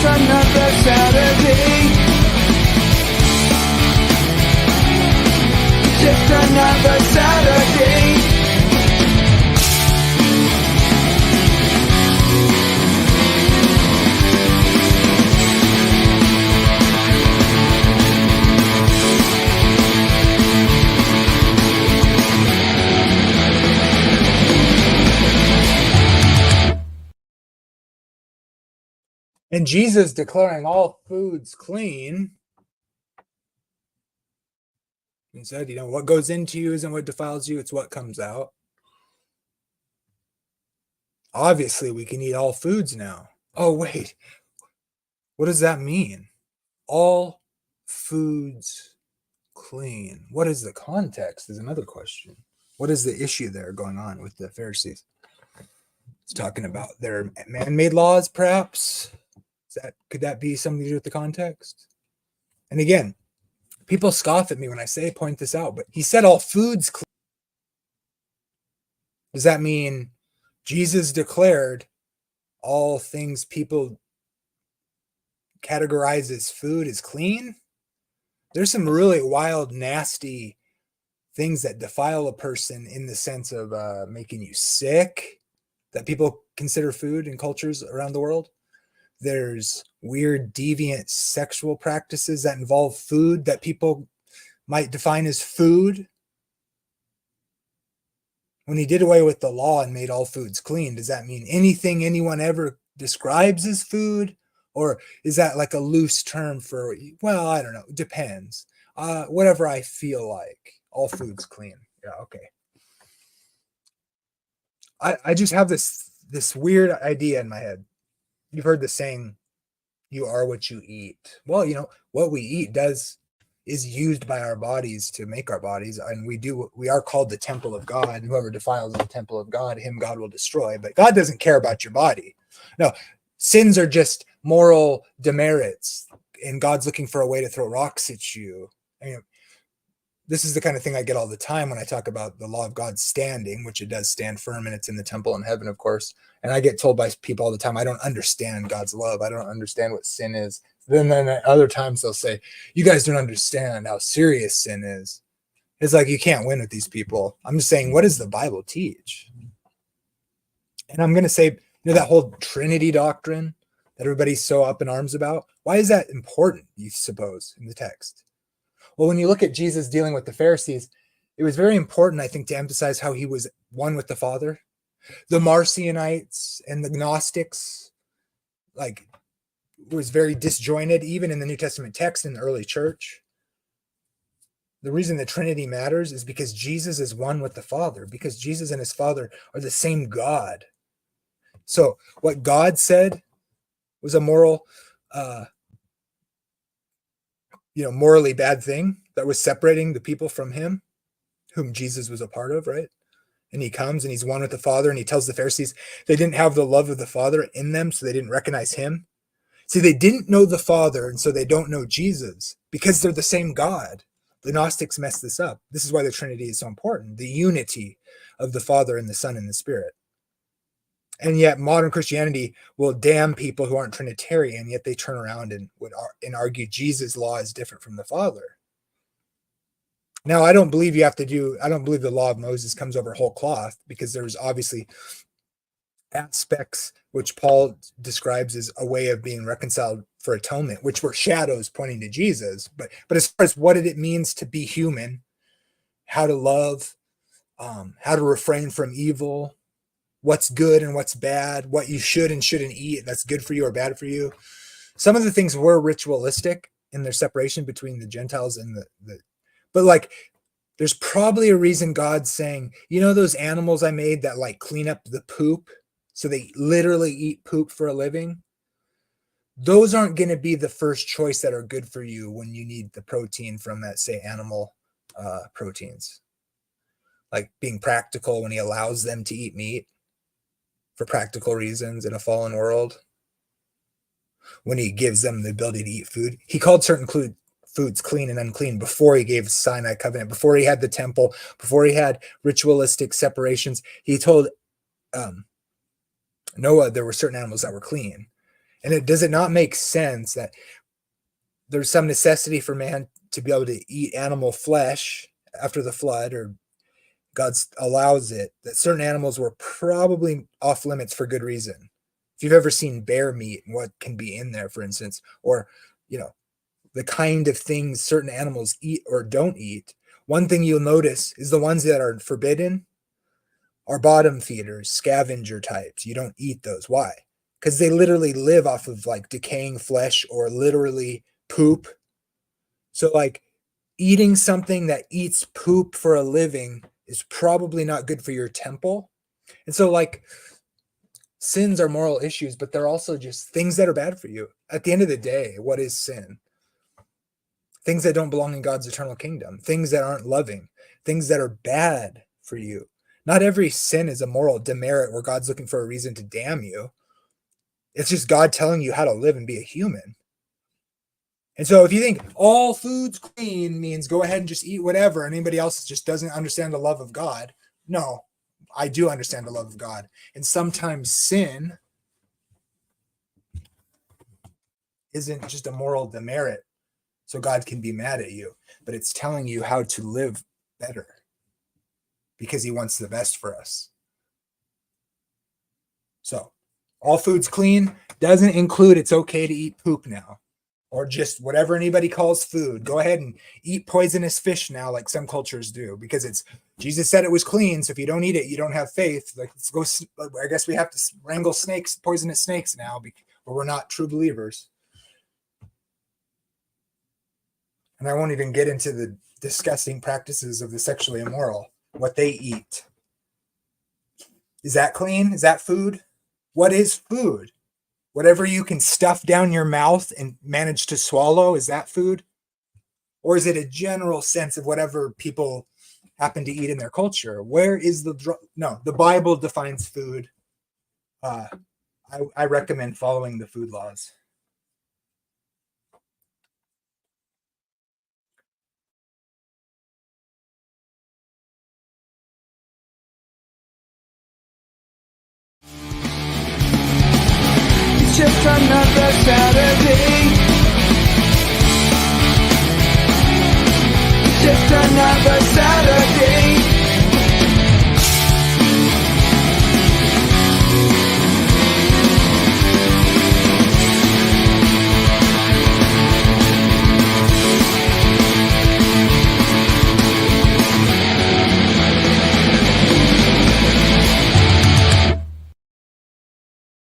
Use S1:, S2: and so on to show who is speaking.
S1: Just another Saturday. Just another Saturday.
S2: And Jesus declaring all foods clean, he said, what goes into you isn't what defiles you, it's what comes out. Obviously, we can eat all foods now. Oh, wait. What does that mean? All foods clean. What is the context is another question. What is the issue there going on with the Pharisees? It's talking about their man-made laws, perhaps. Could that be something to do with the context? And again, people scoff at me when I point this out, but he said all foods clean. Does that mean Jesus declared all things people categorize as food is clean? There's some really wild, nasty things that defile a person in the sense of making you sick that people consider food in cultures around the world. There's weird, deviant sexual practices that involve food that people might define as food. When he did away with the law and made all foods clean, does that mean anything anyone ever describes as food? Or is that like a loose term for, well, I don't know, it depends. Whatever I feel like, all food's clean. Yeah, okay. I just have this weird idea in my head. You've heard the saying, you are what you eat. Well, what we eat is used by our bodies to make our bodies. And we are called the temple of God. And whoever defiles the temple of God, him God will destroy. But God doesn't care about your body. No, sins are just moral demerits. And God's looking for a way to throw rocks at you. This is the kind of thing I get all the time when I talk about the law of God standing, which it does stand firm, and it's in the temple in heaven, of course. And I get told by people all the time, I don't understand God's love. I don't understand what sin is. Then at other times they'll say, you guys don't understand how serious sin is. It's like, you can't win with these people. I'm just saying, what does the Bible teach? And I'm going to say, that whole Trinity doctrine that everybody's so up in arms about, why is that important, you suppose, in the text? Well, when you look at Jesus dealing with the Pharisees, it was very important, I think, to emphasize how he was one with the Father. The Marcionites and the Gnostics, was very disjointed, even in the New Testament text in the early church. The reason the Trinity matters is because Jesus is one with the Father, because Jesus and his Father are the same God. So what God said was a morally bad thing that was separating the people from him, whom Jesus was a part of, right? And he comes and he's one with the Father, and he tells the Pharisees they didn't have the love of the Father in them, so they didn't recognize him. See, they didn't know the Father, and so they don't know Jesus because they're the same God. The Gnostics messed this up. This is why the Trinity is so important, the unity of the Father and the Son and the Spirit. And yet modern Christianity will damn people who aren't Trinitarian, yet they turn around and argue Jesus' law is different from the Father. Now, I don't believe the law of Moses comes over whole cloth, because there's obviously aspects which Paul describes as a way of being reconciled for atonement, which were shadows pointing to Jesus. But as far as what it means to be human, how to love, how to refrain from evil, what's good and what's bad, what you should and shouldn't eat that's good for you or bad for you. Some of the things were ritualistic in their separation between the Gentiles and but there's probably a reason God's saying, those animals I made that clean up the poop, so they literally eat poop for a living. Those aren't going to be the first choice that are good for you when you need the protein from that, say, animal proteins. Like being practical when he allows them to eat meat for practical reasons in a fallen world. When he gives them the ability to eat food. He called certain foods clean and unclean before he gave Sinai covenant, before he had the temple, before he had ritualistic separations. He told Noah there were certain animals that were clean. And does it not make sense that there's some necessity for man to be able to eat animal flesh after the flood, or God allows it, that certain animals were probably off limits for good reason. If you've ever seen bear meat and what can be in there, for instance, or, the kind of things certain animals eat or don't eat, one thing you'll notice is the ones that are forbidden are bottom feeders, scavenger types. You don't eat those. Why? Because they literally live off of like decaying flesh or literally poop. So like eating something that eats poop for a living is probably not good for your temple. And so like sins are moral issues, but they're also just things that are bad for you. At the end of the day, what is sin? Things that don't belong in God's eternal kingdom, things that aren't loving, things that are bad for you. Not every sin is a moral demerit where God's looking for a reason to damn you. It's just God telling you how to live and be a human. And so if you think all food's clean means go ahead and just eat whatever, and anybody else just doesn't understand the love of God. No, I do understand the love of God. And sometimes sin isn't just a moral demerit so God can be mad at you, but it's telling you how to live better because he wants the best for us. So all food's clean doesn't include it's okay to eat poop now, or just whatever anybody calls food. Go ahead and eat poisonous fish now, like some cultures do, because Jesus said it was clean. So if you don't eat it, you don't have faith. Like, let's go. I guess we have to wrangle snakes, poisonous snakes now, but we're not true believers. And I won't even get into the disgusting practices of the sexually immoral, what they eat. Is that clean? Is that food? What is food? Whatever you can stuff down your mouth and manage to swallow, is that food? Or is it a general sense of whatever people happen to eat in their culture? Where is no, the Bible defines food. I recommend following the food laws.
S1: Just another Saturday. Just another Saturday.